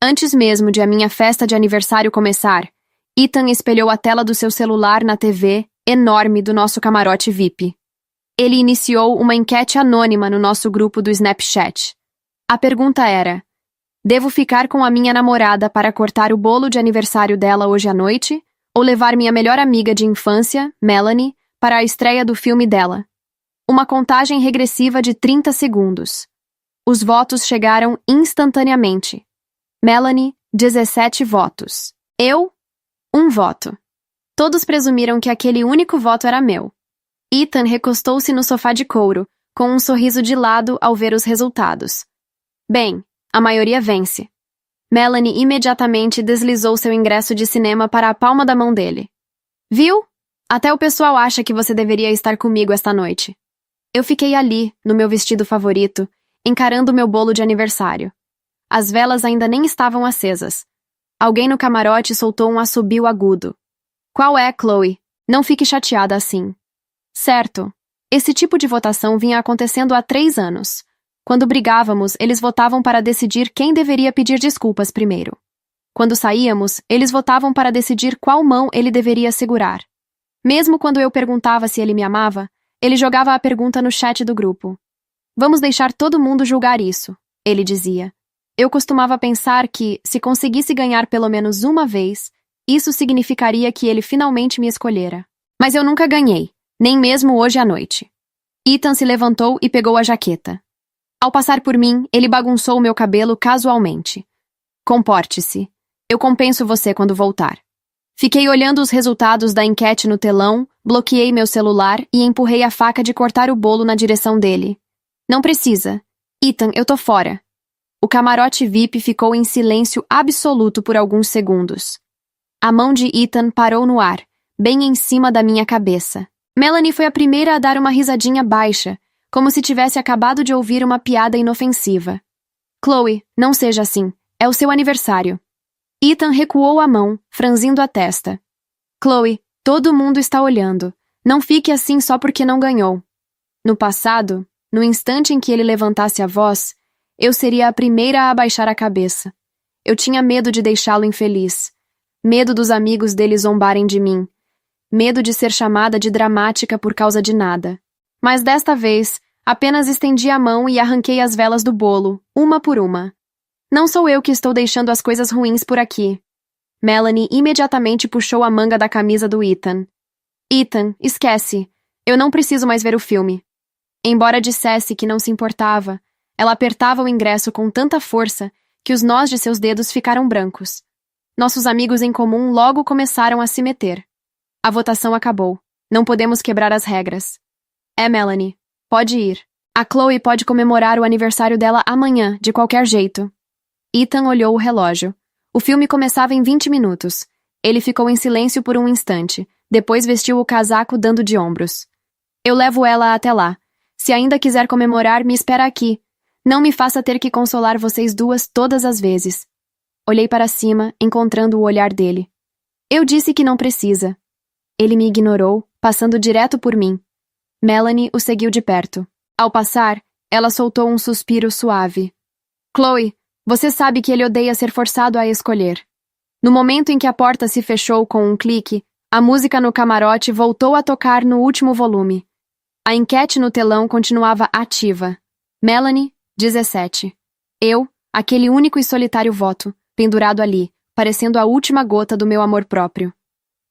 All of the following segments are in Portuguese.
Antes mesmo de a minha festa de aniversário começar, Ethan espelhou a tela do seu celular na TV enorme do nosso camarote VIP. Ele iniciou uma enquete anônima no nosso grupo do Snapchat. A pergunta era: devo ficar com a minha namorada para cortar o bolo de aniversário dela hoje à noite ou levar minha melhor amiga de infância, Melanie, para a estreia do filme dela? Uma contagem regressiva de 30 segundos. Os votos chegaram instantaneamente. Melanie, 17 votos. Eu, 1 voto. Todos presumiram que aquele único voto era meu. Ethan recostou-se no sofá de couro, com um sorriso de lado ao ver os resultados. Bem, a maioria vence. Melanie imediatamente deslizou seu ingresso de cinema para a palma da mão dele. Viu? Até o pessoal acha que você deveria estar comigo esta noite. Eu fiquei ali, no meu vestido favorito, encarando meu bolo de aniversário. As velas ainda nem estavam acesas. Alguém no camarote soltou um assobio agudo. Qual é, Chloe? Não fique chateada assim. Certo. Esse tipo de votação vinha acontecendo há 3 anos. Quando brigávamos, eles votavam para decidir quem deveria pedir desculpas primeiro. Quando saíamos, eles votavam para decidir qual mão ele deveria segurar. Mesmo quando eu perguntava se ele me amava, ele jogava a pergunta no chat do grupo. Vamos deixar todo mundo julgar isso, ele dizia. Eu costumava pensar que, se conseguisse ganhar pelo menos uma vez, isso significaria que ele finalmente me escolhera. Mas eu nunca ganhei, nem mesmo hoje à noite. Ethan se levantou e pegou a jaqueta. Ao passar por mim, ele bagunçou o meu cabelo casualmente. Comporte-se. Eu compenso você quando voltar. Fiquei olhando os resultados da enquete no telão, bloqueei meu celular e empurrei a faca de cortar o bolo na direção dele. Não precisa. Ethan, eu tô fora. O camarote VIP ficou em silêncio absoluto por alguns segundos. A mão de Ethan parou no ar, bem em cima da minha cabeça. Melanie foi a primeira a dar uma risadinha baixa, como se tivesse acabado de ouvir uma piada inofensiva. Chloe, não seja assim. É o seu aniversário. Ethan recuou a mão, franzindo a testa. Chloe, todo mundo está olhando. Não fique assim só porque não ganhou. No passado, no instante em que ele levantasse a voz, eu seria a primeira a abaixar a cabeça. Eu tinha medo de deixá-lo infeliz. Medo dos amigos dele zombarem de mim. Medo de ser chamada de dramática por causa de nada. Mas desta vez, apenas estendi a mão e arranquei as velas do bolo, uma por uma. Não sou eu que estou deixando as coisas ruins por aqui. Melanie imediatamente puxou a manga da camisa do Ethan. Ethan, esquece. Eu não preciso mais ver o filme. Embora dissesse que não se importava, ela apertava o ingresso com tanta força que os nós de seus dedos ficaram brancos. Nossos amigos em comum logo começaram a se meter. A votação acabou. Não podemos quebrar as regras. É, Melanie. Pode ir. A Chloe pode comemorar o aniversário dela amanhã, de qualquer jeito. Ethan olhou o relógio. O filme começava em 20 minutos. Ele ficou em silêncio por um instante. Depois vestiu o casaco dando de ombros. Eu levo ela até lá. Se ainda quiser comemorar, me espera aqui. Não me faça ter que consolar vocês duas todas as vezes. Olhei para cima, encontrando o olhar dele. Eu disse que não precisa. Ele me ignorou, passando direto por mim. Melanie o seguiu de perto. Ao passar, ela soltou um suspiro suave. Chloe, você sabe que ele odeia ser forçado a escolher. No momento em que a porta se fechou com um clique, a música no camarote voltou a tocar no último volume. A enquete no telão continuava ativa. Melanie, 17. Eu, aquele único e solitário voto, pendurado ali, parecendo a última gota do meu amor próprio.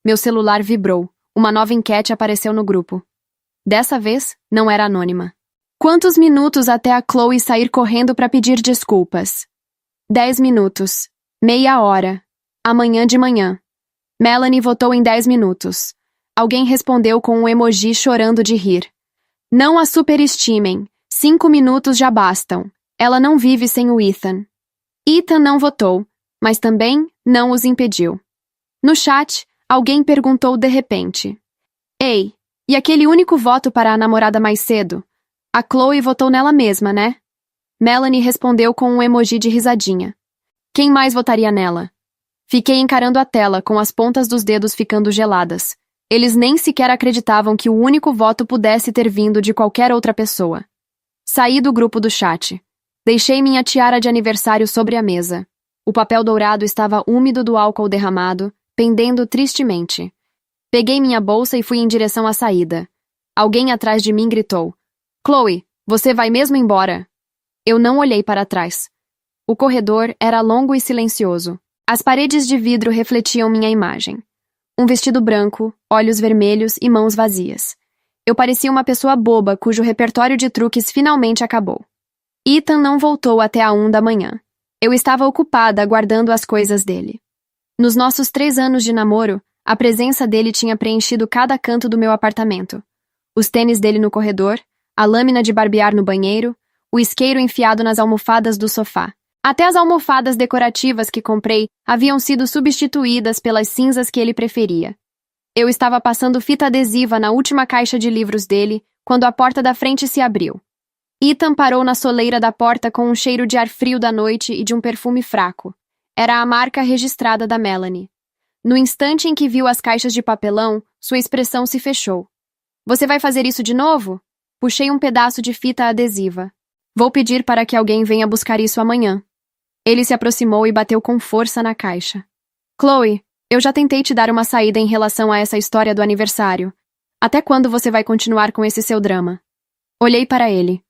Meu celular vibrou. Uma nova enquete apareceu no grupo. Dessa vez, não era anônima. Quantos minutos até a Chloe sair correndo para pedir desculpas? 10 minutos. Meia hora. Amanhã de manhã. Melanie votou em 10 minutos. Alguém respondeu com um emoji chorando de rir. Não a superestimem. 5 minutos já bastam. Ela não vive sem o Ethan. Ethan não votou, mas também não os impediu. No chat, alguém perguntou de repente. Ei, e aquele único voto para a namorada mais cedo? A Chloe votou nela mesma, né? Melanie respondeu com um emoji de risadinha. Quem mais votaria nela? Fiquei encarando a tela, com as pontas dos dedos ficando geladas. Eles nem sequer acreditavam que o único voto pudesse ter vindo de qualquer outra pessoa. Saí do grupo do chat. Deixei minha tiara de aniversário sobre a mesa. O papel dourado estava úmido do álcool derramado, pendendo tristemente. Peguei minha bolsa e fui em direção à saída. Alguém atrás de mim gritou: Chloe, você vai mesmo embora? Eu não olhei para trás. O corredor era longo e silencioso. As paredes de vidro refletiam minha imagem. Um vestido branco, olhos vermelhos e mãos vazias. Eu parecia uma pessoa boba cujo repertório de truques finalmente acabou. Ethan não voltou até a 1 da manhã. Eu estava ocupada guardando as coisas dele. Nos nossos 3 anos de namoro, a presença dele tinha preenchido cada canto do meu apartamento. Os tênis dele no corredor, a lâmina de barbear no banheiro, o isqueiro enfiado nas almofadas do sofá. Até as almofadas decorativas que comprei haviam sido substituídas pelas cinzas que ele preferia. Eu estava passando fita adesiva na última caixa de livros dele quando a porta da frente se abriu. Ethan parou na soleira da porta com um cheiro de ar frio da noite e de um perfume fraco. Era a marca registrada da Melanie. No instante em que viu as caixas de papelão, sua expressão se fechou. Você vai fazer isso de novo? Puxei um pedaço de fita adesiva. Vou pedir para que alguém venha buscar isso amanhã. Ele se aproximou e bateu com força na caixa. Chloe, eu já tentei te dar uma saída em relação a essa história do aniversário. Até quando você vai continuar com esse seu drama? Olhei para ele.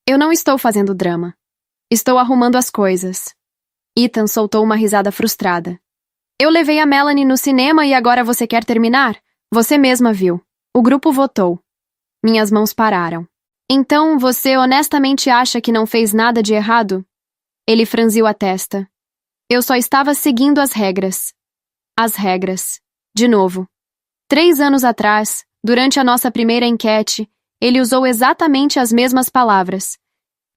Eu não estou fazendo drama. Estou arrumando as coisas. Ethan soltou uma risada frustrada. Eu levei a Melanie no cinema e agora você quer terminar? Você mesma viu. O grupo votou. Minhas mãos pararam. Então, você honestamente acha que não fez nada de errado? Ele franziu a testa. Eu só estava seguindo as regras. As regras. De novo. 3 anos atrás, durante a nossa primeira enquete, ele usou exatamente as mesmas palavras.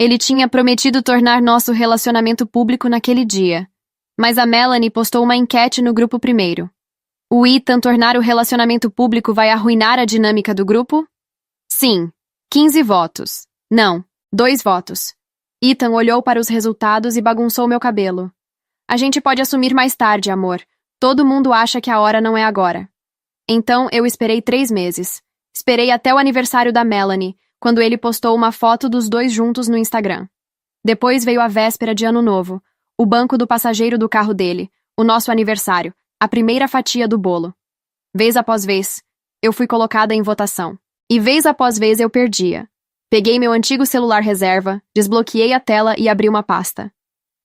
Ele tinha prometido tornar nosso relacionamento público naquele dia. Mas a Melanie postou uma enquete no grupo primeiro. O Ethan tornar o relacionamento público vai arruinar a dinâmica do grupo? Sim. 15 votos. Não. 2 votos. Ethan olhou para os resultados e bagunçou meu cabelo. A gente pode assumir mais tarde, amor. Todo mundo acha que a hora não é agora. Então, eu esperei 3 meses. Esperei até o aniversário da Melanie, quando ele postou uma foto dos 2 juntos no Instagram. Depois veio a véspera de Ano Novo, o banco do passageiro do carro dele, o nosso aniversário, a primeira fatia do bolo. Vez após vez, eu fui colocada em votação. E vez após vez eu perdia. Peguei meu antigo celular reserva, desbloqueei a tela e abri uma pasta.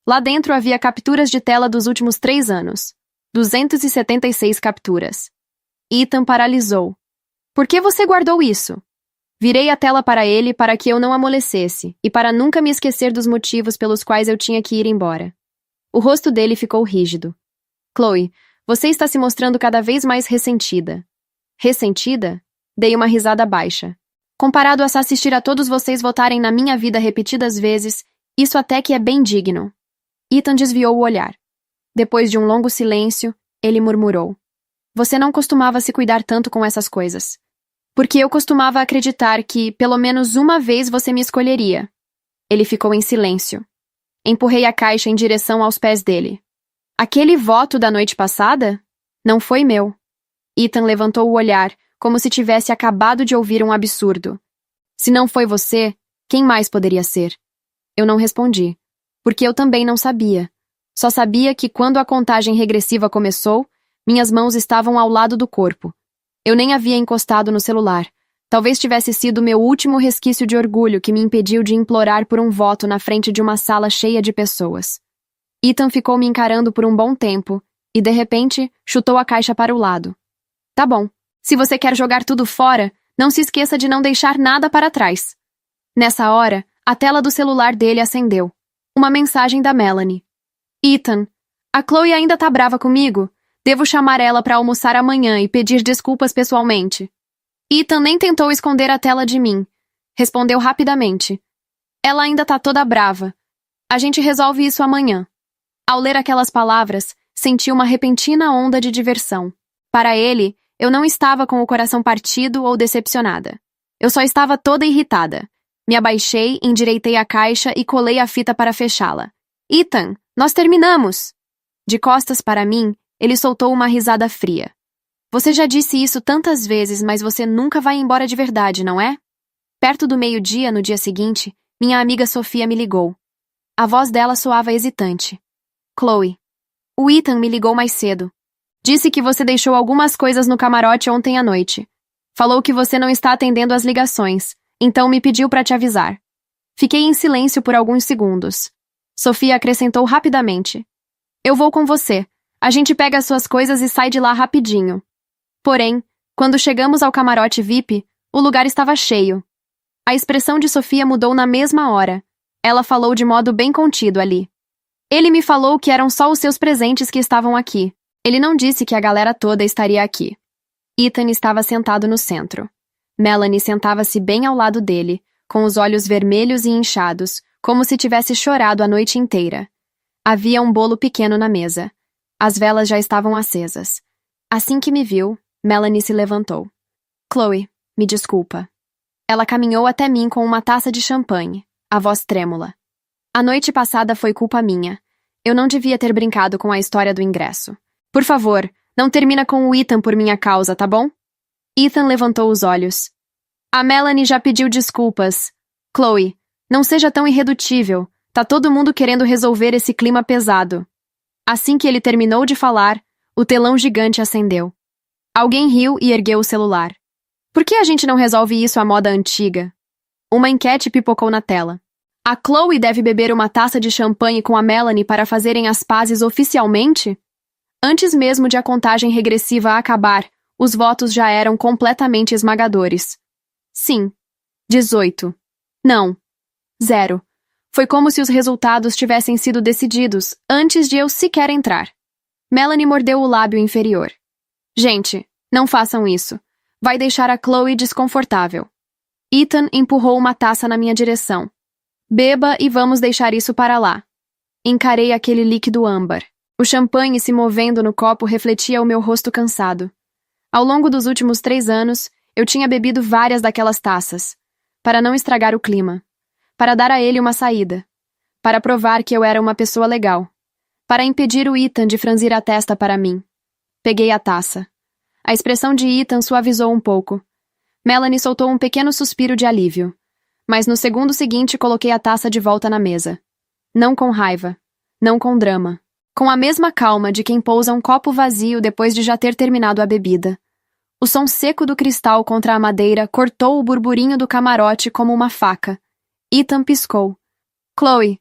Lá dentro havia capturas de tela dos últimos 3 anos. 276 capturas. Ethan paralisou. Por que você guardou isso? Virei a tela para ele para que eu não amolecesse e para nunca me esquecer dos motivos pelos quais eu tinha que ir embora. O rosto dele ficou rígido. Chloe, você está se mostrando cada vez mais ressentida. Ressentida? Dei uma risada baixa. Comparado a assistir a todos vocês votarem na minha vida repetidas vezes, isso até que é bem digno. Ethan desviou o olhar. Depois de um longo silêncio, ele murmurou. Você não costumava se cuidar tanto com essas coisas. Porque eu costumava acreditar que, pelo menos uma vez, você me escolheria. Ele ficou em silêncio. Empurrei a caixa em direção aos pés dele. Aquele voto da noite passada? Não foi meu. Ethan levantou o olhar, como se tivesse acabado de ouvir um absurdo. Se não foi você, quem mais poderia ser? Eu não respondi, porque eu também não sabia. Só sabia que quando a contagem regressiva começou, minhas mãos estavam ao lado do corpo. Eu nem havia encostado no celular. Talvez tivesse sido meu último resquício de orgulho que me impediu de implorar por um voto na frente de uma sala cheia de pessoas. Ethan ficou me encarando por um bom tempo e, de repente, chutou a caixa para o lado. Tá bom. Se você quer jogar tudo fora, não se esqueça de não deixar nada para trás. Nessa hora, a tela do celular dele acendeu. Uma mensagem da Melanie. Ethan, a Chloe ainda tá brava comigo? Devo chamar ela para almoçar amanhã e pedir desculpas pessoalmente. Ethan nem tentou esconder a tela de mim. Respondeu rapidamente. Ela ainda tá toda brava. A gente resolve isso amanhã. Ao ler aquelas palavras, senti uma repentina onda de diversão. Para ele, eu não estava com o coração partido ou decepcionada. Eu só estava toda irritada. Me abaixei, endireitei a caixa e colei a fita para fechá-la. Ethan, nós terminamos! De costas para mim, ele soltou uma risada fria. Você já disse isso tantas vezes, mas você nunca vai embora de verdade, não é? Perto do meio-dia, no dia seguinte, minha amiga Sofia me ligou. A voz dela soava hesitante. Chloe. O Ethan me ligou mais cedo. Disse que você deixou algumas coisas no camarote ontem à noite. Falou que você não está atendendo às ligações, então me pediu para te avisar. Fiquei em silêncio por alguns segundos. Sofia acrescentou rapidamente. Eu vou com você. A gente pega as suas coisas e sai de lá rapidinho. Porém, quando chegamos ao camarote VIP, o lugar estava cheio. A expressão de Sofia mudou na mesma hora. Ela falou de modo bem contido ali. Ele me falou que eram só os seus presentes que estavam aqui. Ele não disse que a galera toda estaria aqui. Ethan estava sentado no centro. Melanie sentava-se bem ao lado dele, com os olhos vermelhos e inchados, como se tivesse chorado a noite inteira. Havia um bolo pequeno na mesa. As velas já estavam acesas. Assim que me viu, Melanie se levantou. Chloe, me desculpa. Ela caminhou até mim com uma taça de champanhe, a voz trêmula. A noite passada foi culpa minha. Eu não devia ter brincado com a história do ingresso. Por favor, não termina com o Ethan por minha causa, tá bom? Ethan levantou os olhos. A Melanie já pediu desculpas. Chloe, não seja tão irredutível. Tá todo mundo querendo resolver esse clima pesado. Assim que ele terminou de falar, o telão gigante acendeu. Alguém riu e ergueu o celular. Por que a gente não resolve isso à moda antiga? Uma enquete pipocou na tela. A Chloe deve beber uma taça de champanhe com a Melanie para fazerem as pazes oficialmente? Antes mesmo de a contagem regressiva acabar, os votos já eram completamente esmagadores. Sim. 18. Não. 0. Foi como se os resultados tivessem sido decididos antes de eu sequer entrar. Melanie mordeu o lábio inferior. Gente, não façam isso. Vai deixar a Chloe desconfortável. Ethan empurrou uma taça na minha direção. Beba e vamos deixar isso para lá. Encarei aquele líquido âmbar. O champanhe se movendo no copo refletia o meu rosto cansado. Ao longo dos últimos 3 anos, eu tinha bebido várias daquelas taças. Para não estragar o clima. Para dar a ele uma saída. Para provar que eu era uma pessoa legal. Para impedir o Ethan de franzir a testa para mim. Peguei a taça. A expressão de Ethan suavizou um pouco. Melanie soltou um pequeno suspiro de alívio. Mas no segundo seguinte coloquei a taça de volta na mesa. Não com raiva. Não com drama. Com a mesma calma de quem pousa um copo vazio depois de já ter terminado a bebida. O som seco do cristal contra a madeira cortou o burburinho do camarote como uma faca. Ethan piscou. Chloe,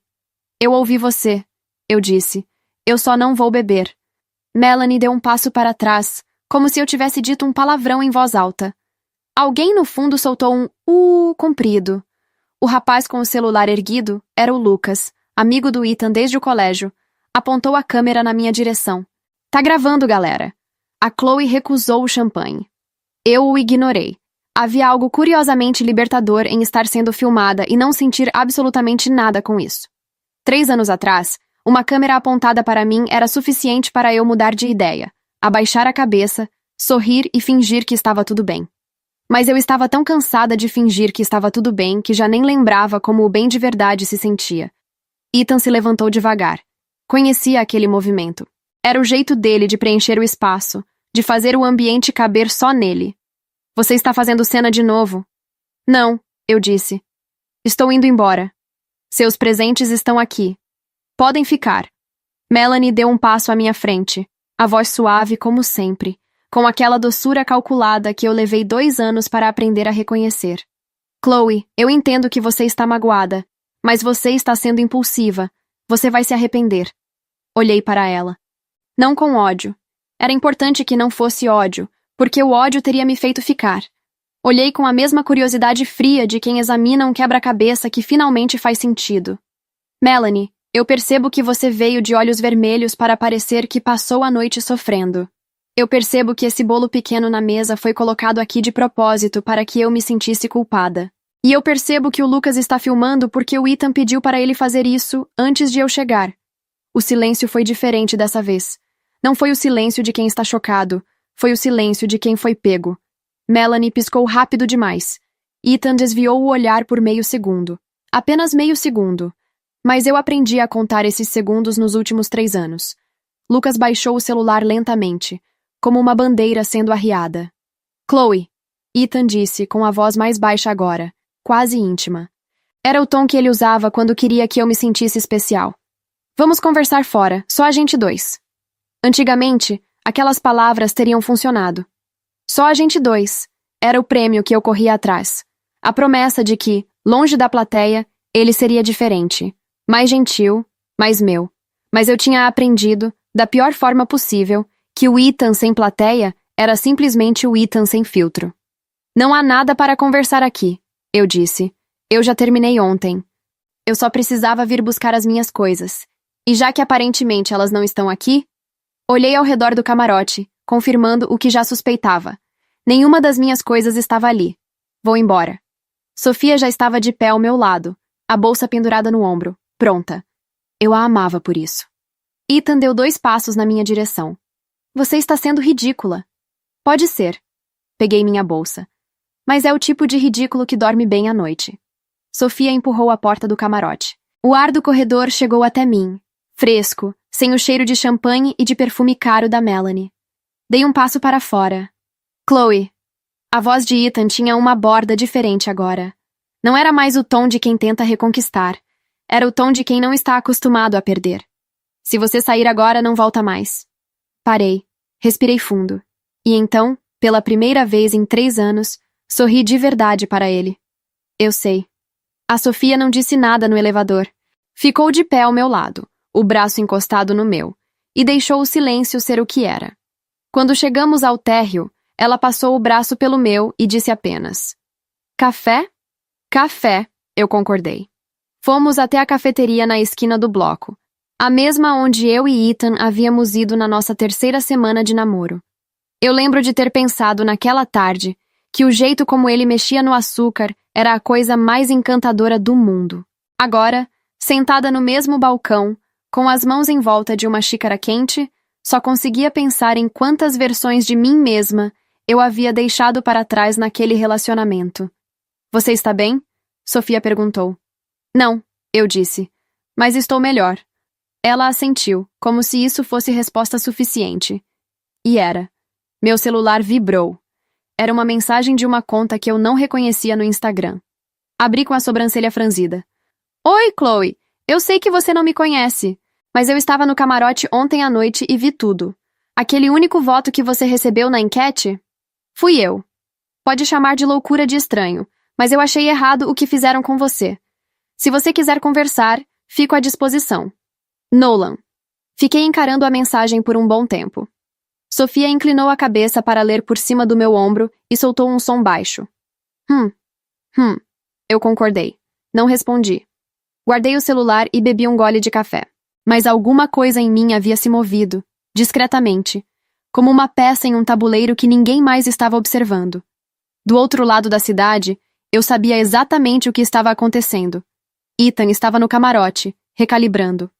eu ouvi você, eu disse. Eu só não vou beber. Melanie deu um passo para trás, como se eu tivesse dito um palavrão em voz alta. Alguém no fundo soltou um comprido. O rapaz com o celular erguido era o Lucas, amigo do Ethan desde o colégio. Apontou a câmera na minha direção. Tá gravando, galera. A Chloe recusou o champanhe. Eu o ignorei. Havia algo curiosamente libertador em estar sendo filmada e não sentir absolutamente nada com isso. 3 anos atrás, uma câmera apontada para mim era suficiente para eu mudar de ideia, abaixar a cabeça, sorrir e fingir que estava tudo bem. Mas eu estava tão cansada de fingir que estava tudo bem que já nem lembrava como o bem de verdade se sentia. Ethan se levantou devagar. Conhecia aquele movimento. Era o jeito dele de preencher o espaço, de fazer o ambiente caber só nele. Você está fazendo cena de novo? Não, eu disse. Estou indo embora. Seus presentes estão aqui. Podem ficar. Melanie deu um passo à minha frente, a voz suave como sempre, com aquela doçura calculada que eu levei 2 anos para aprender a reconhecer. Chloe, eu entendo que você está magoada, mas você está sendo impulsiva. Você vai se arrepender. Olhei para ela. Não com ódio. Era importante que não fosse ódio, porque o ódio teria me feito ficar. Olhei com a mesma curiosidade fria de quem examina um quebra-cabeça que finalmente faz sentido. Melanie, eu percebo que você veio de olhos vermelhos para parecer que passou a noite sofrendo. Eu percebo que esse bolo pequeno na mesa foi colocado aqui de propósito para que eu me sentisse culpada. E eu percebo que o Lucas está filmando porque o Ethan pediu para ele fazer isso antes de eu chegar. O silêncio foi diferente dessa vez. Não foi o silêncio de quem está chocado, foi o silêncio de quem foi pego. Melanie piscou rápido demais. Ethan desviou o olhar por meio segundo. Apenas meio segundo. Mas eu aprendi a contar esses segundos nos últimos 3 anos. Lucas baixou o celular lentamente, como uma bandeira sendo arriada. Chloe, Ethan disse com a voz mais baixa agora, quase íntima. Era o tom que ele usava quando queria que eu me sentisse especial. Vamos conversar fora, só a gente dois. Antigamente, aquelas palavras teriam funcionado. Só a gente dois. Era o prêmio que eu corria atrás. A promessa de que, longe da plateia, ele seria diferente. Mais gentil, mais meu. Mas eu tinha aprendido, da pior forma possível, que o Ethan sem plateia era simplesmente o Ethan sem filtro. Não há nada para conversar aqui, eu disse. Eu já terminei ontem. Eu só precisava vir buscar as minhas coisas. E já que aparentemente elas não estão aqui, olhei ao redor do camarote, confirmando o que já suspeitava. Nenhuma das minhas coisas estava ali. Vou embora. Sofia já estava de pé ao meu lado, a bolsa pendurada no ombro, pronta. Eu a amava por isso. Ethan deu 2 passos na minha direção. Você está sendo ridícula. Pode ser. Peguei minha bolsa. Mas é o tipo de ridículo que dorme bem à noite. Sofia empurrou a porta do camarote. O ar do corredor chegou até mim, fresco, sem o cheiro de champanhe e de perfume caro da Melanie. Dei um passo para fora. Chloe. A voz de Ethan tinha uma borda diferente agora. Não era mais o tom de quem tenta reconquistar. Era o tom de quem não está acostumado a perder. Se você sair agora, não volta mais. Parei. Respirei fundo. E então, pela primeira vez em 3 anos, sorri de verdade para ele. Eu sei. A Sofia não disse nada no elevador. Ficou de pé ao meu lado, o braço encostado no meu, e deixou o silêncio ser o que era. Quando chegamos ao térreo, ela passou o braço pelo meu e disse apenas: Café? Café, eu concordei. Fomos até a cafeteria na esquina do bloco, a mesma onde eu e Ethan havíamos ido na nossa 3ª semana de namoro. Eu lembro de ter pensado naquela tarde que o jeito como ele mexia no açúcar era a coisa mais encantadora do mundo. Agora, sentada no mesmo balcão, com as mãos em volta de uma xícara quente, só conseguia pensar em quantas versões de mim mesma eu havia deixado para trás naquele relacionamento. Você está bem? Sofia perguntou. Não, eu disse. Mas estou melhor. Ela assentiu, como se isso fosse resposta suficiente. E era. Meu celular vibrou. Era uma mensagem de uma conta que eu não reconhecia no Instagram. Abri com a sobrancelha franzida. Oi, Chloe. Eu sei que você não me conhece, mas eu estava no camarote ontem à noite e vi tudo. Aquele único voto que você recebeu na enquete? Fui eu. Pode chamar de loucura de estranho, mas eu achei errado o que fizeram com você. Se você quiser conversar, fico à disposição. Nolan. Fiquei encarando a mensagem por um bom tempo. Sofia inclinou a cabeça para ler por cima do meu ombro e soltou um som baixo. Eu concordei. Não respondi. Guardei o celular e bebi um gole de café. Mas alguma coisa em mim havia se movido, discretamente, como uma peça em um tabuleiro que ninguém mais estava observando. Do outro lado da cidade, eu sabia exatamente o que estava acontecendo. Ethan estava no camarote, recalibrando.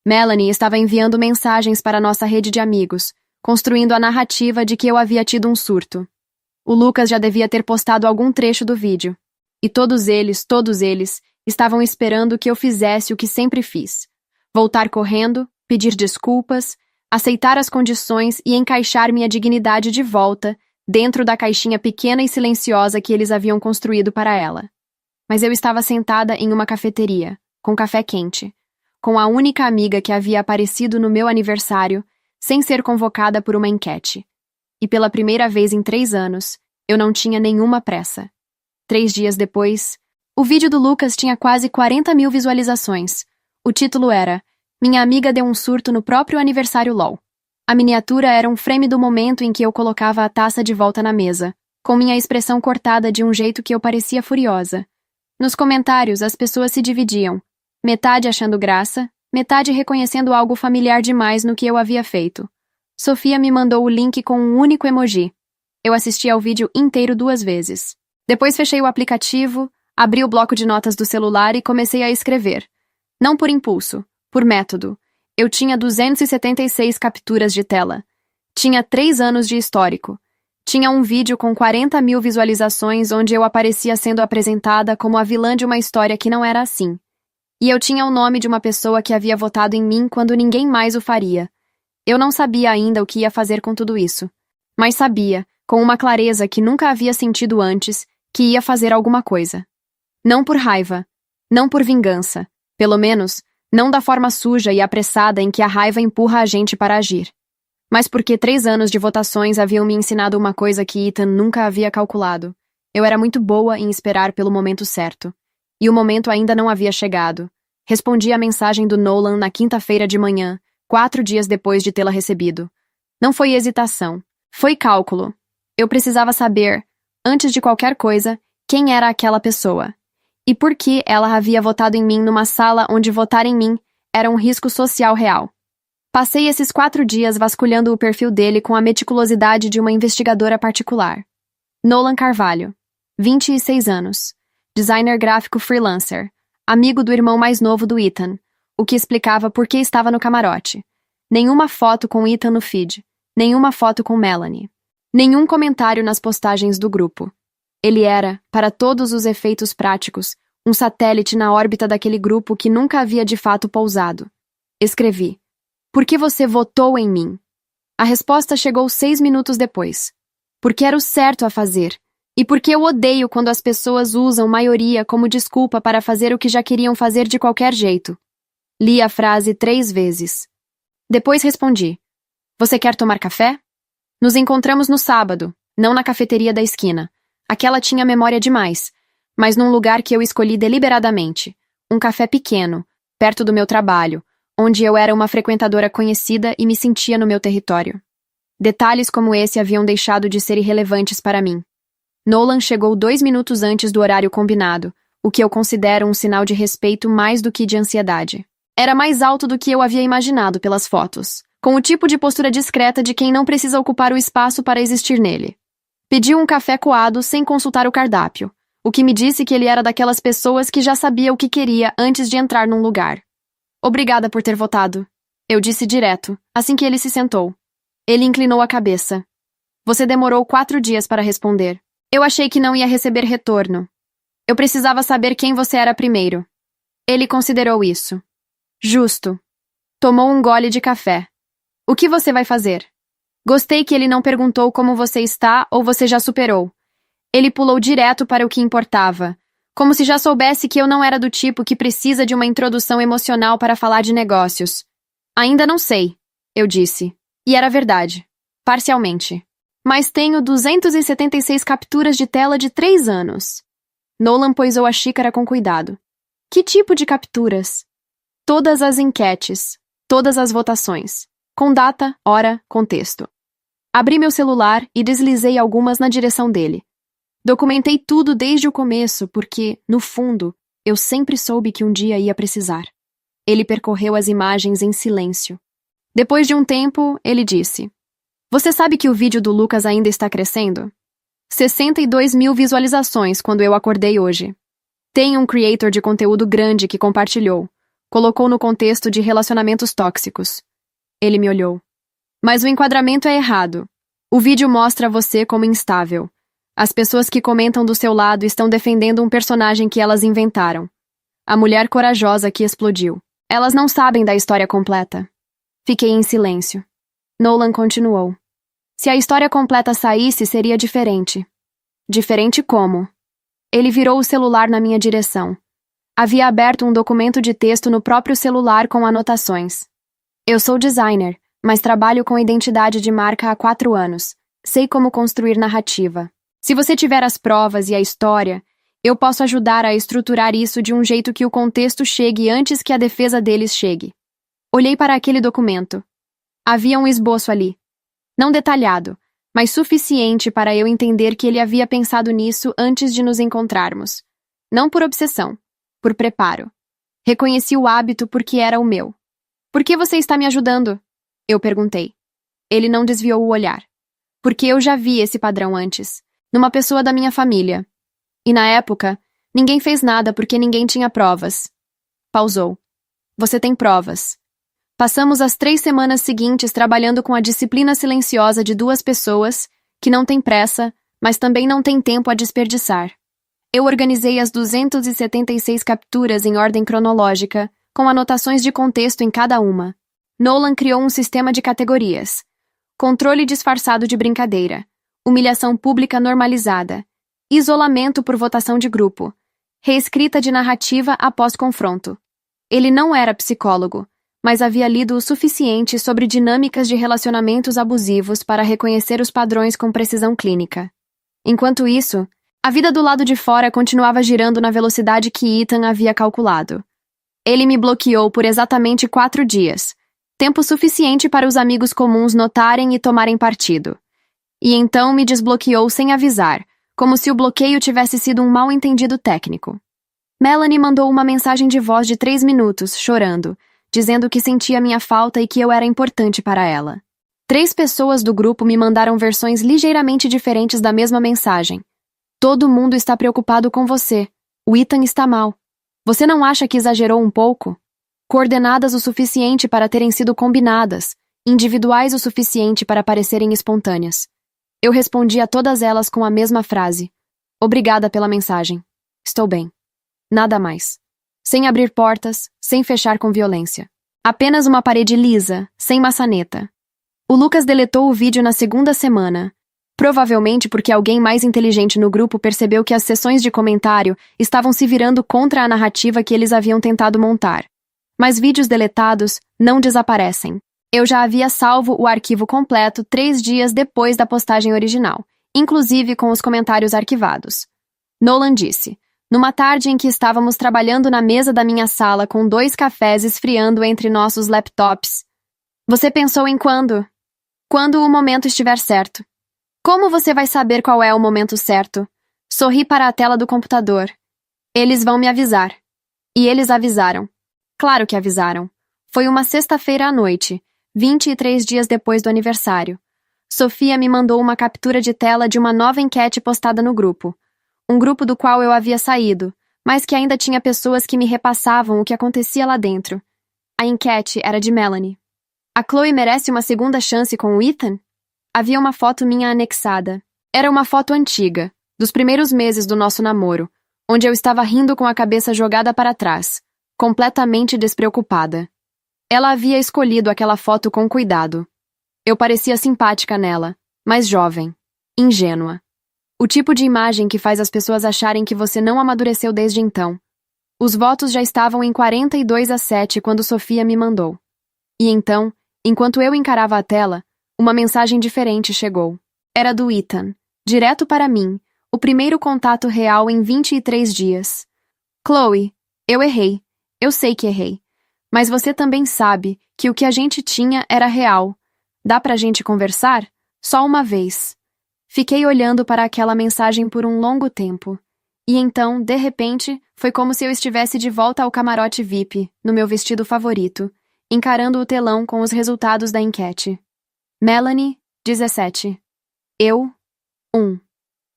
Melanie estava enviando mensagens para nossa rede de amigos, construindo a narrativa de que eu havia tido um surto. O Lucas já devia ter postado algum trecho do vídeo. E todos eles, estavam esperando que eu fizesse o que sempre fiz. Voltar correndo, pedir desculpas, aceitar as condições e encaixar minha dignidade de volta dentro da caixinha pequena e silenciosa que eles haviam construído para ela. Mas eu estava sentada em uma cafeteria, com café quente, com a única amiga que havia aparecido no meu aniversário, sem ser convocada por uma enquete. E pela primeira vez em 3 anos, eu não tinha nenhuma pressa. 3 dias depois, o vídeo do Lucas tinha quase 40 mil visualizações. O título era Minha amiga deu um surto no próprio aniversário LOL. A miniatura era um frame do momento em que eu colocava a taça de volta na mesa, com minha expressão cortada de um jeito que eu parecia furiosa. Nos comentários, as pessoas se dividiam, metade achando graça, metade reconhecendo algo familiar demais no que eu havia feito. Sofia me mandou o link com um único emoji. Eu assisti ao vídeo inteiro 2 vezes. Depois fechei o aplicativo, abri o bloco de notas do celular e comecei a escrever. Não por impulso, por método. Eu tinha 276 capturas de tela. Tinha 3 anos de histórico. Tinha um vídeo com 40 mil visualizações onde eu aparecia sendo apresentada como a vilã de uma história que não era assim. E eu tinha o nome de uma pessoa que havia votado em mim quando ninguém mais o faria. Eu não sabia ainda o que ia fazer com tudo isso. Mas sabia, com uma clareza que nunca havia sentido antes, que ia fazer alguma coisa. Não por raiva. Não por vingança. Pelo menos, Não da forma suja e apressada em que a raiva empurra a gente para agir, mas porque 3 anos de votações haviam me ensinado uma coisa que Ethan nunca havia calculado. Eu era muito boa em esperar pelo momento certo. E o momento ainda não havia chegado. Respondi à mensagem do Nolan na quinta-feira de manhã, 4 dias depois de tê-la recebido. Não foi hesitação. Foi cálculo. Eu precisava saber, antes de qualquer coisa, quem era aquela pessoa. E por que ela havia votado em mim numa sala onde votar em mim era um risco social real. Passei esses 4 dias vasculhando o perfil dele com a meticulosidade de uma investigadora particular. Nolan Carvalho, 26 anos. Designer gráfico freelancer. Amigo do irmão mais novo do Ethan, o que explicava por que estava no camarote. Nenhuma foto com Ethan no feed. Nenhuma foto com Melanie. Nenhum comentário nas postagens do grupo. Ele era, para todos os efeitos práticos, um satélite na órbita daquele grupo que nunca havia de fato pousado. Escrevi: "Por que você votou em mim?" A resposta chegou 6 minutos depois. Porque era o certo a fazer. E porque eu odeio quando as pessoas usam maioria como desculpa para fazer o que já queriam fazer de qualquer jeito. Li a frase 3 vezes. Depois respondi: "Você quer tomar café?" Nos encontramos no sábado, não na cafeteria da esquina. Aquela tinha memória demais, mas num lugar que eu escolhi deliberadamente. Um café pequeno, perto do meu trabalho, onde eu era uma frequentadora conhecida e me sentia no meu território. Detalhes como esse haviam deixado de ser irrelevantes para mim. Nolan chegou 2 minutos antes do horário combinado, o que eu considero um sinal de respeito mais do que de ansiedade. Era mais alto do que eu havia imaginado pelas fotos, com o tipo de postura discreta de quem não precisa ocupar o espaço para existir nele. Pediu um café coado sem consultar o cardápio, o que me disse que ele era daquelas pessoas que já sabia o que queria antes de entrar num lugar. "Obrigada por ter votado", eu disse direto, assim que ele se sentou. Ele inclinou a cabeça. "Você demorou 4 dias para responder. Eu achei que não ia receber retorno. Eu precisava saber quem você era primeiro." Ele considerou isso. Justo. Tomou um gole de café. "O que você vai fazer?" Gostei que ele não perguntou como você está ou você já superou. Ele pulou direto para o que importava, como se já soubesse que eu não era do tipo que precisa de uma introdução emocional para falar de negócios. "Ainda não sei", eu disse. E era verdade. Parcialmente. Mas tenho 276 capturas de tela de 3 anos. Nolan poisou a xícara com cuidado. "Que tipo de capturas?" "Todas as enquetes. Todas as votações. Com data, hora, contexto." Abri meu celular e deslizei algumas na direção dele. Documentei tudo desde o começo porque, no fundo, eu sempre soube que um dia ia precisar. Ele percorreu as imagens em silêncio. Depois de um tempo, ele disse: "Você sabe que o vídeo do Lucas ainda está crescendo? 62 mil visualizações quando eu acordei hoje. Tem um creator de conteúdo grande que compartilhou. Colocou no contexto de relacionamentos tóxicos." Ele me olhou. "Mas o enquadramento é errado. O vídeo mostra você como instável. As pessoas que comentam do seu lado estão defendendo um personagem que elas inventaram. A mulher corajosa que explodiu. Elas não sabem da história completa." Fiquei em silêncio. Nolan continuou: "Se a história completa saísse, seria diferente." "Diferente como?" Ele virou o celular na minha direção. Havia aberto um documento de texto no próprio celular com anotações. "Eu sou designer, mas trabalho com identidade de marca há 4 anos. Sei como construir narrativa. Se você tiver as provas e a história, eu posso ajudar a estruturar isso de um jeito que o contexto chegue antes que a defesa deles chegue." Olhei para aquele documento. Havia um esboço ali. Não detalhado, mas suficiente para eu entender que ele havia pensado nisso antes de nos encontrarmos. Não por obsessão, por preparo. Reconheci o hábito porque era o meu. "Por que você está me ajudando?" eu perguntei. Ele não desviou o olhar. "Porque eu já vi esse padrão antes, numa pessoa da minha família. E na época, ninguém fez nada porque ninguém tinha provas." Pausou. "Você tem provas." Passamos as 3 semanas seguintes trabalhando com a disciplina silenciosa de 2 pessoas que não têm pressa, mas também não têm tempo a desperdiçar. Eu organizei as 276 capturas em ordem cronológica, com anotações de contexto em cada uma. Nolan criou um sistema de categorias: controle disfarçado de brincadeira, humilhação pública normalizada, isolamento por votação de grupo, reescrita de narrativa após confronto. Ele não era psicólogo, mas havia lido o suficiente sobre dinâmicas de relacionamentos abusivos para reconhecer os padrões com precisão clínica. Enquanto isso, a vida do lado de fora continuava girando na velocidade que Ethan havia calculado. Ele me bloqueou por exatamente 4 dias, tempo suficiente para os amigos comuns notarem e tomarem partido. E então me desbloqueou sem avisar, como se o bloqueio tivesse sido um mal-entendido técnico. Melanie mandou uma mensagem de voz de 3 minutos, chorando, dizendo que sentia minha falta e que eu era importante para ela. 3 pessoas do grupo me mandaram versões ligeiramente diferentes da mesma mensagem. Todo mundo está preocupado com você. O Ethan está mal. Você não acha que exagerou um pouco? Coordenadas o suficiente para terem sido combinadas, individuais o suficiente para parecerem espontâneas. Eu respondi a todas elas com a mesma frase. Obrigada pela mensagem. Estou bem. Nada mais. Sem abrir portas, sem fechar com violência. Apenas uma parede lisa, sem maçaneta. O Lucas deletou o vídeo na 2ª semana, provavelmente porque alguém mais inteligente no grupo percebeu que as sessões de comentário estavam se virando contra a narrativa que eles haviam tentado montar. Mas vídeos deletados não desaparecem. Eu já havia salvo o arquivo completo 3 dias depois da postagem original, inclusive com os comentários arquivados. Nolan disse, numa tarde em que estávamos trabalhando na mesa da minha sala com 2 cafés esfriando entre nossos laptops. Você pensou em quando? Quando o momento estiver certo. Como você vai saber qual é o momento certo? Sorri para a tela do computador. Eles vão me avisar. E eles avisaram. Claro que avisaram. Foi uma sexta-feira à noite, 23 dias depois do aniversário. Sofia me mandou uma captura de tela de uma nova enquete postada no grupo. Um grupo do qual eu havia saído, mas que ainda tinha pessoas que me repassavam o que acontecia lá dentro. A enquete era de Melanie. A Chloe merece uma segunda chance com o Ethan? Havia uma foto minha anexada. Era uma foto antiga, dos primeiros meses do nosso namoro, onde eu estava rindo com a cabeça jogada para trás, completamente despreocupada. Ela havia escolhido aquela foto com cuidado. Eu parecia simpática nela, mas jovem, ingênua. O tipo de imagem que faz as pessoas acharem que você não amadureceu desde então. Os votos já estavam em 42-7 quando Sofia me mandou. E então, enquanto eu encarava a tela, uma mensagem diferente chegou. Era do Ethan, direto para mim, o primeiro contato real em 23 dias. Chloe, eu errei. Eu sei que errei. Mas você também sabe que o que a gente tinha era real. Dá pra gente conversar? Só uma vez. Fiquei olhando para aquela mensagem por um longo tempo. E então, de repente, foi como se eu estivesse de volta ao camarote VIP, no meu vestido favorito, encarando o telão com os resultados da enquete. Melanie, 17. Eu, 1.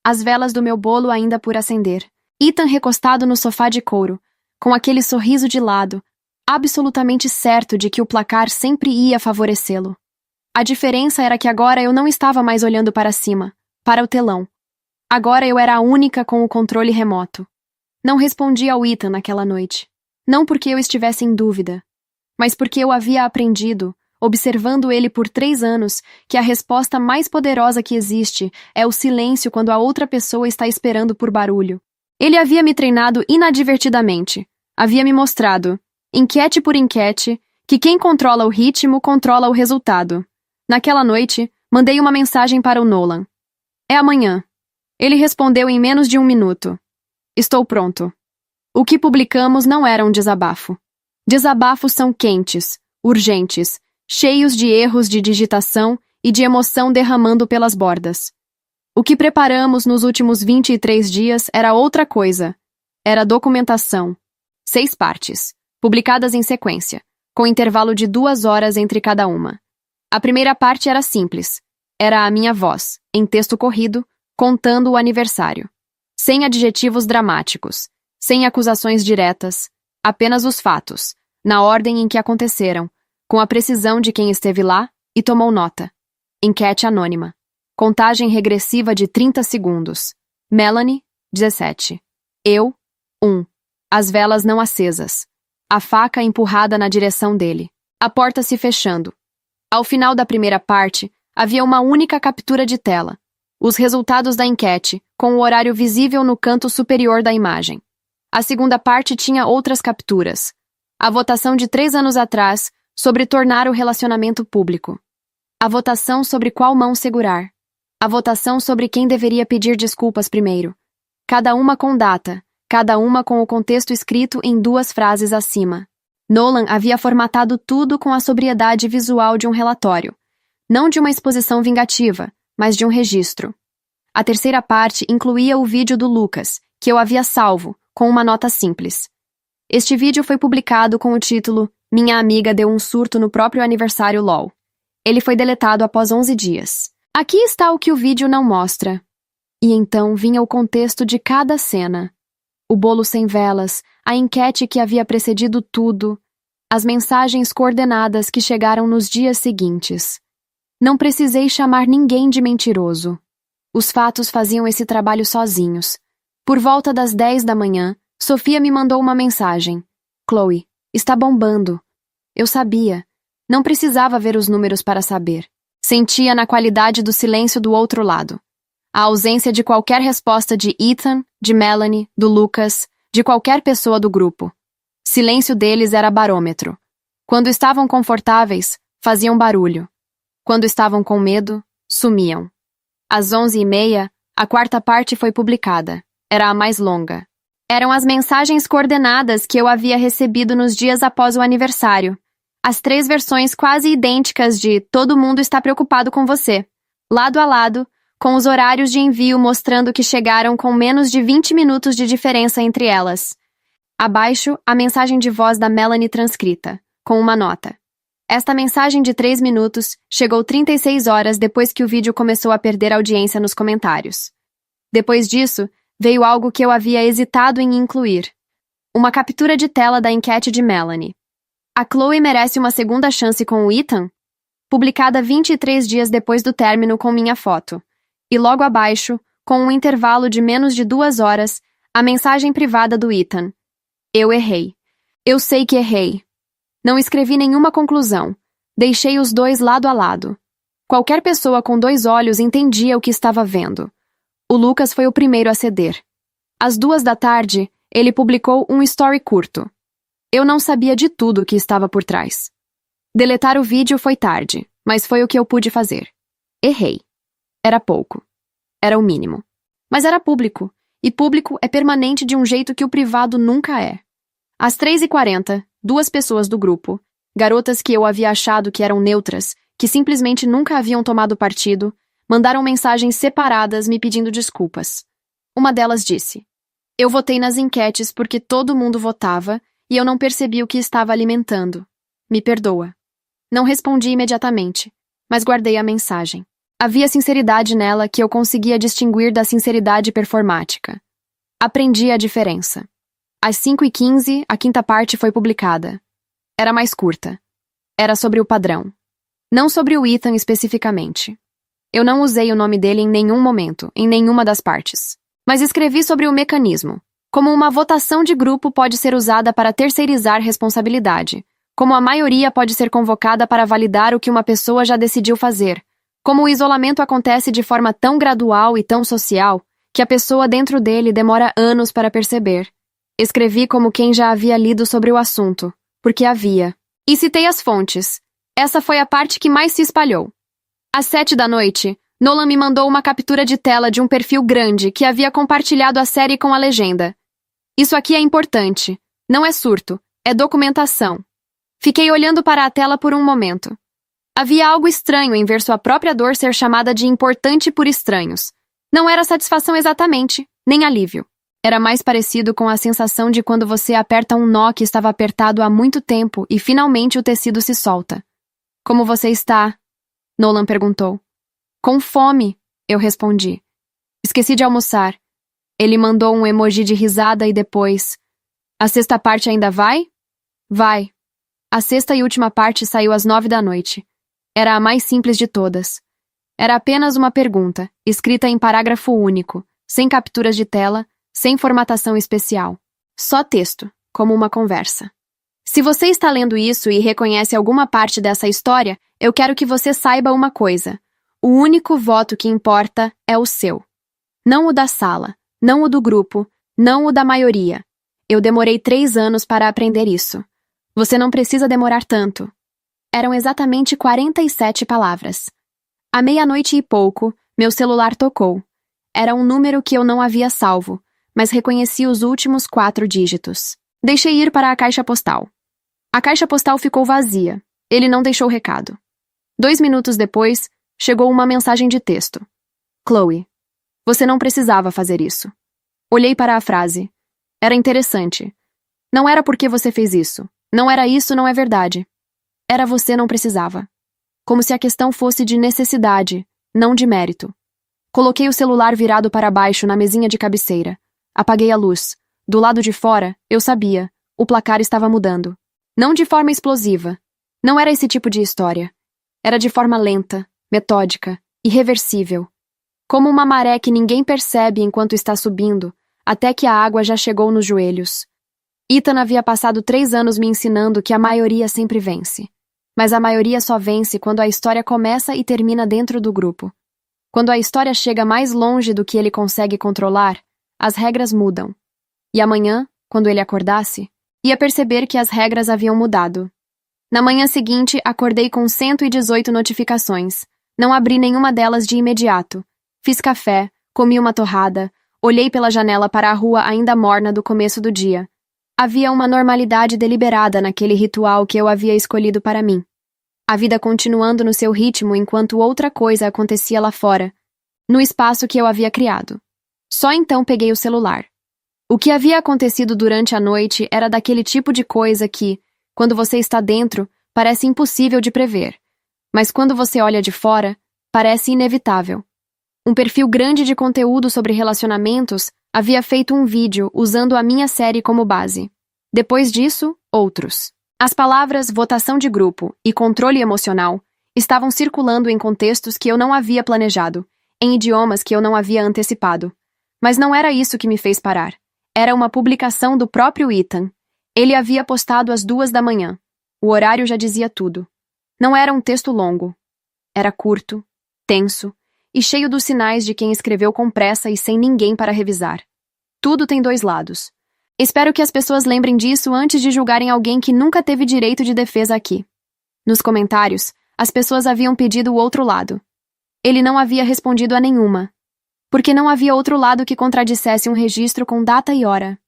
As velas do meu bolo ainda por acender. Ethan recostado no sofá de couro, com aquele sorriso de lado, absolutamente certo de que o placar sempre ia favorecê-lo. A diferença era que agora eu não estava mais olhando para cima, para o telão. Agora eu era a única com o controle remoto. Não respondi ao Ethan naquela noite. Não porque eu estivesse em dúvida, mas porque eu havia aprendido, observando ele por 3 anos, que a resposta mais poderosa que existe é o silêncio quando a outra pessoa está esperando por barulho. Ele havia me treinado inadvertidamente. Havia me mostrado, enquete por enquete, que quem controla o ritmo controla o resultado. Naquela noite, mandei uma mensagem para o Nolan. É amanhã. Ele respondeu em menos de 1 minuto. Estou pronto. O que publicamos não era um desabafo. Desabafos são quentes, urgentes, cheios de erros de digitação e de emoção derramando pelas bordas. O que preparamos nos últimos 23 dias era outra coisa. Era documentação. 6 partes, publicadas em sequência, com intervalo de 2 horas entre cada uma. A primeira parte era simples. Era a minha voz, em texto corrido, contando o aniversário. Sem adjetivos dramáticos, sem acusações diretas, apenas os fatos, na ordem em que aconteceram, com a precisão de quem esteve lá e tomou nota. Enquete anônima. Contagem regressiva de 30 segundos. Melanie, 17. Eu, 1. As velas não acesas. A faca empurrada na direção dele. A porta se fechando. Ao final da primeira parte, havia uma única captura de tela. Os resultados da enquete, com o horário visível no canto superior da imagem. A segunda parte tinha outras capturas. A votação de 3 anos atrás sobre tornar o relacionamento público. A votação sobre qual mão segurar. A votação sobre quem deveria pedir desculpas primeiro. Cada uma com data, cada uma com o contexto escrito em 2 frases acima. Nolan havia formatado tudo com a sobriedade visual de um relatório. Não de uma exposição vingativa, mas de um registro. A terceira parte incluía o vídeo do Lucas, que eu havia salvo, com uma nota simples. Este vídeo foi publicado com o título Minha amiga deu um surto no próprio aniversário LOL. Ele foi deletado após 11 dias. Aqui está o que o vídeo não mostra. E então vinha o contexto de cada cena. O bolo sem velas, a enquete que havia precedido tudo, as mensagens coordenadas que chegaram nos dias seguintes. Não precisei chamar ninguém de mentiroso. Os fatos faziam esse trabalho sozinhos. Por volta das 10 da manhã, Sofia me mandou uma mensagem. Chloe, está bombando. Eu sabia. Não precisava ver os números para saber. Sentia na qualidade do silêncio do outro lado. A ausência de qualquer resposta de Ethan, de Melanie, do Lucas, de qualquer pessoa do grupo. Silêncio deles era barômetro. Quando estavam confortáveis, faziam barulho. Quando estavam com medo, sumiam. Às 11h30, a 4ª parte foi publicada. Era a mais longa. Eram as mensagens coordenadas que eu havia recebido nos dias após o aniversário. As 3 versões quase idênticas de Todo mundo está preocupado com você. Lado a lado, com os horários de envio mostrando que chegaram com menos de 20 minutos de diferença entre elas. Abaixo, a mensagem de voz da Melanie transcrita, com uma nota. Esta mensagem de 3 minutos chegou 36 horas depois que o vídeo começou a perder audiência nos comentários. Depois disso, veio algo que eu havia hesitado em incluir. Uma captura de tela da enquete de Melanie. A Chloe merece uma segunda chance com o Ethan? Publicada 23 dias depois do término com minha foto. E logo abaixo, com um intervalo de menos de 2 horas, a mensagem privada do Ethan. Eu errei. Eu sei que errei. Não escrevi nenhuma conclusão. Deixei os dois lado a lado. Qualquer pessoa com 2 olhos entendia o que estava vendo. O Lucas foi o primeiro a ceder. Às 2 da tarde, ele publicou um story curto. Eu não sabia de tudo o que estava por trás. Deletar o vídeo foi tarde, mas foi o que eu pude fazer. Errei. Era pouco. Era o mínimo. Mas era público, e público é permanente de um jeito que o privado nunca é. Às 3h40, 2 pessoas do grupo, garotas que eu havia achado que eram neutras, que simplesmente nunca haviam tomado partido, mandaram mensagens separadas me pedindo desculpas. Uma delas disse: Eu votei nas enquetes porque todo mundo votava e eu não percebi o que estava alimentando. Me perdoa. Não respondi imediatamente, mas guardei a mensagem. Havia sinceridade nela que eu conseguia distinguir da sinceridade performática. Aprendi a diferença. Às 5h15, a 5ª parte foi publicada. Era mais curta. Era sobre o padrão. Não sobre o Ethan especificamente. Eu não usei o nome dele em nenhum momento, em nenhuma das partes. Mas escrevi sobre o mecanismo. Como uma votação de grupo pode ser usada para terceirizar responsabilidade. Como a maioria pode ser convocada para validar o que uma pessoa já decidiu fazer. Como o isolamento acontece de forma tão gradual e tão social, que a pessoa dentro dele demora anos para perceber. Escrevi como quem já havia lido sobre o assunto, porque havia. E citei as fontes. Essa foi a parte que mais se espalhou. Às 7 da noite, Nolan me mandou uma captura de tela de um perfil grande que havia compartilhado a série com a legenda. Isso aqui é importante. Não é surto, é documentação. Fiquei olhando para a tela por um momento. Havia algo estranho em ver sua própria dor ser chamada de importante por estranhos. Não era satisfação exatamente, nem alívio. Era mais parecido com a sensação de quando você aperta um nó que estava apertado há muito tempo e finalmente o tecido se solta. Como você está? Nolan perguntou. Com fome, eu respondi. Esqueci de almoçar. Ele mandou um emoji de risada e depois... A 6ª parte ainda vai? Vai. A 6ª e última parte saiu às 9 da noite. Era a mais simples de todas. Era apenas uma pergunta, escrita em parágrafo único, sem capturas de tela, sem formatação especial. Só texto, como uma conversa. Se você está lendo isso e reconhece alguma parte dessa história, eu quero que você saiba uma coisa. O único voto que importa é o seu. Não o da sala, não o do grupo, não o da maioria. Eu demorei 3 anos para aprender isso. Você não precisa demorar tanto. Eram exatamente 47 palavras. À meia-noite e pouco, meu celular tocou. Era um número que eu não havia salvo, mas reconheci os últimos 4 dígitos. Deixei ir para a caixa postal. A caixa postal ficou vazia. Ele não deixou recado. 2 minutos depois, chegou uma mensagem de texto. Chloe, você não precisava fazer isso. Olhei para a frase. Era interessante. Não era porque você fez isso. Não era isso, não é verdade. Era você não precisava. Como se a questão fosse de necessidade, não de mérito. Coloquei o celular virado para baixo na mesinha de cabeceira. Apaguei a luz. Do lado de fora, eu sabia. O placar estava mudando. Não de forma explosiva. Não era esse tipo de história. Era de forma lenta, metódica, irreversível. Como uma maré que ninguém percebe enquanto está subindo, até que a água já chegou nos joelhos. Ethan havia passado 3 anos me ensinando que a maioria sempre vence. Mas a maioria só vence quando a história começa e termina dentro do grupo. Quando a história chega mais longe do que ele consegue controlar, as regras mudam. E amanhã, quando ele acordasse, ia perceber que as regras haviam mudado. Na manhã seguinte, acordei com 118 notificações. Não abri nenhuma delas de imediato. Fiz café, comi uma torrada, olhei pela janela para a rua ainda morna do começo do dia. Havia uma normalidade deliberada naquele ritual que eu havia escolhido para mim. A vida continuando no seu ritmo enquanto outra coisa acontecia lá fora, no espaço que eu havia criado. Só então peguei o celular. O que havia acontecido durante a noite era daquele tipo de coisa que, quando você está dentro, parece impossível de prever. Mas quando você olha de fora, parece inevitável. Um perfil grande de conteúdo sobre relacionamentos havia feito um vídeo usando a minha série como base. Depois disso, outros. As palavras votação de grupo e controle emocional estavam circulando em contextos que eu não havia planejado, em idiomas que eu não havia antecipado. Mas não era isso que me fez parar. Era uma publicação do próprio Ethan. Ele havia postado às 2 da manhã. O horário já dizia tudo. Não era um texto longo. Era curto, tenso e cheio dos sinais de quem escreveu com pressa e sem ninguém para revisar. Tudo tem 2 lados. Espero que as pessoas lembrem disso antes de julgarem alguém que nunca teve direito de defesa aqui. Nos comentários, as pessoas haviam pedido o outro lado. Ele não havia respondido a nenhuma. Porque não havia outro lado que contradissesse um registro com data e hora.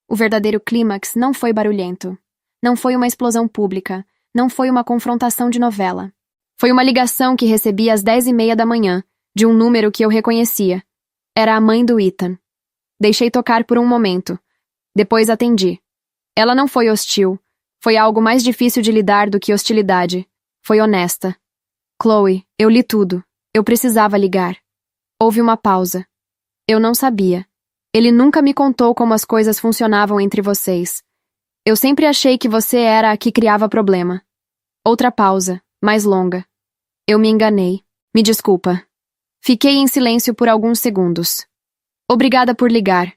O verdadeiro clímax não foi barulhento. Não foi uma explosão pública. Não foi uma confrontação de novela. Foi uma ligação que recebi às 10h30 da manhã, de um número que eu reconhecia. Era a mãe do Ethan. Deixei tocar por um momento. Depois atendi. Ela não foi hostil. Foi algo mais difícil de lidar do que hostilidade. Foi honesta. Chloe, eu li tudo. Eu precisava ligar. Houve uma pausa. Eu não sabia. Ele nunca me contou como as coisas funcionavam entre vocês. Eu sempre achei que você era a que criava problema. Outra pausa, mais longa. Eu me enganei. Me desculpa. Fiquei em silêncio por alguns segundos. Obrigada por ligar,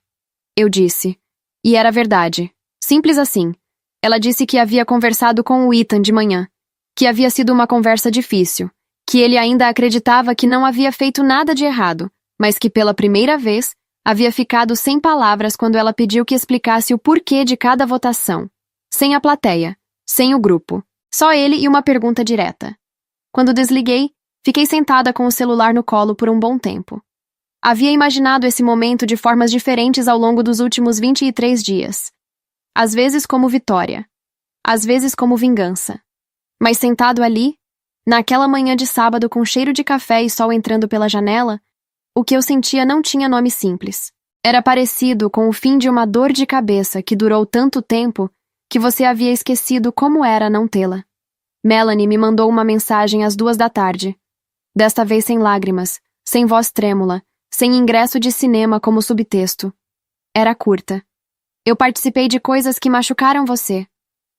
eu disse. E era verdade. Simples assim. Ela disse que havia conversado com o Ethan de manhã. Que havia sido uma conversa difícil. Que ele ainda acreditava que não havia feito nada de errado, mas que pela primeira vez havia ficado sem palavras quando ela pediu que explicasse o porquê de cada votação. Sem a plateia. Sem o grupo. Só ele e uma pergunta direta. Quando desliguei, fiquei sentada com o celular no colo por um bom tempo. Havia imaginado esse momento de formas diferentes ao longo dos últimos 23 dias. Às vezes como vitória. Às vezes como vingança. Mas sentado ali, naquela manhã de sábado com cheiro de café e sol entrando pela janela, o que eu sentia não tinha nome simples. Era parecido com o fim de uma dor de cabeça que durou tanto tempo que você havia esquecido como era não tê-la. Melanie me mandou uma mensagem às 2 da tarde. Desta vez sem lágrimas, sem voz trêmula, sem ingresso de cinema como subtexto. Era curta. Eu participei de coisas que machucaram você.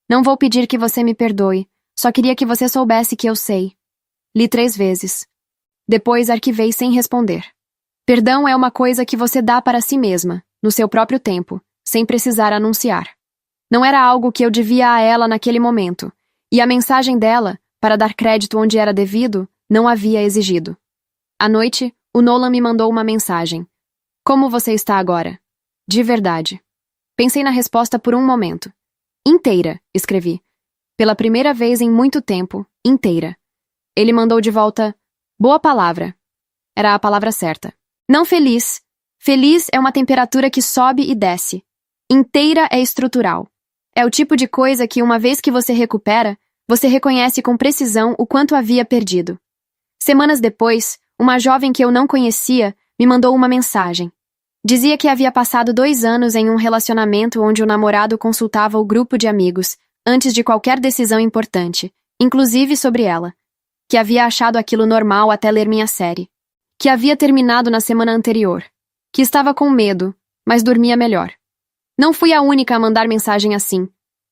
Não vou pedir que você me perdoe, só queria que você soubesse que eu sei. Li 3 vezes. Depois arquivei sem responder. Perdão é uma coisa que você dá para si mesma, no seu próprio tempo, sem precisar anunciar. Não era algo que eu devia a ela naquele momento, e a mensagem dela, para dar crédito onde era devido, não havia exigido. À noite, o Nolan me mandou uma mensagem. Como você está agora? De verdade. Pensei na resposta por um momento. Inteira, escrevi. Pela primeira vez em muito tempo, inteira. Ele mandou de volta, boa palavra. Era a palavra certa. Não feliz. Feliz é uma temperatura que sobe e desce. Inteira é estrutural. É o tipo de coisa que, uma vez que você recupera, você reconhece com precisão o quanto havia perdido. Semanas depois, uma jovem que eu não conhecia me mandou uma mensagem. Dizia que havia passado 2 anos em um relacionamento onde o namorado consultava o grupo de amigos antes de qualquer decisão importante, inclusive sobre ela. Que havia achado aquilo normal até ler minha série. Que havia terminado na semana anterior. Que estava com medo, mas dormia melhor. Não fui a única a mandar mensagem assim,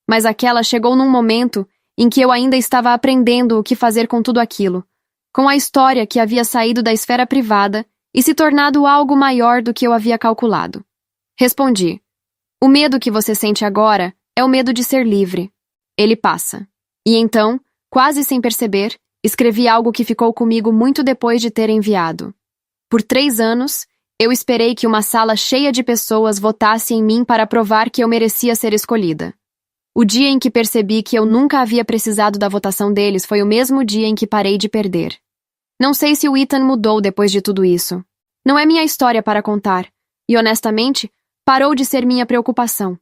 mas aquela chegou num momento em que eu ainda estava aprendendo o que fazer com tudo aquilo, com a história que havia saído da esfera privada e se tornado algo maior do que eu havia calculado. Respondi: o medo que você sente agora é o medo de ser livre. Ele passa. E então, quase sem perceber, escrevi algo que ficou comigo muito depois de ter enviado. Por 3 anos, eu esperei que uma sala cheia de pessoas votasse em mim para provar que eu merecia ser escolhida. O dia em que percebi que eu nunca havia precisado da votação deles foi o mesmo dia em que parei de perder. Não sei se o Ethan mudou depois de tudo isso. Não é minha história para contar, e honestamente, parou de ser minha preocupação.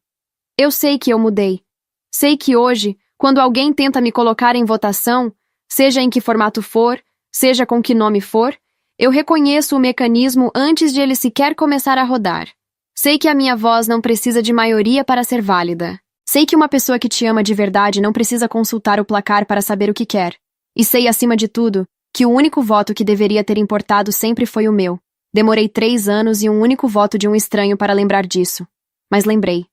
Eu sei que eu mudei. Sei que hoje, quando alguém tenta me colocar em votação, seja em que formato for, seja com que nome for, eu reconheço o mecanismo antes de ele sequer começar a rodar. Sei que a minha voz não precisa de maioria para ser válida. Sei que uma pessoa que te ama de verdade não precisa consultar o placar para saber o que quer. E sei, acima de tudo, que o único voto que deveria ter importado sempre foi o meu. Demorei 3 anos e um único voto de um estranho para lembrar disso. Mas lembrei.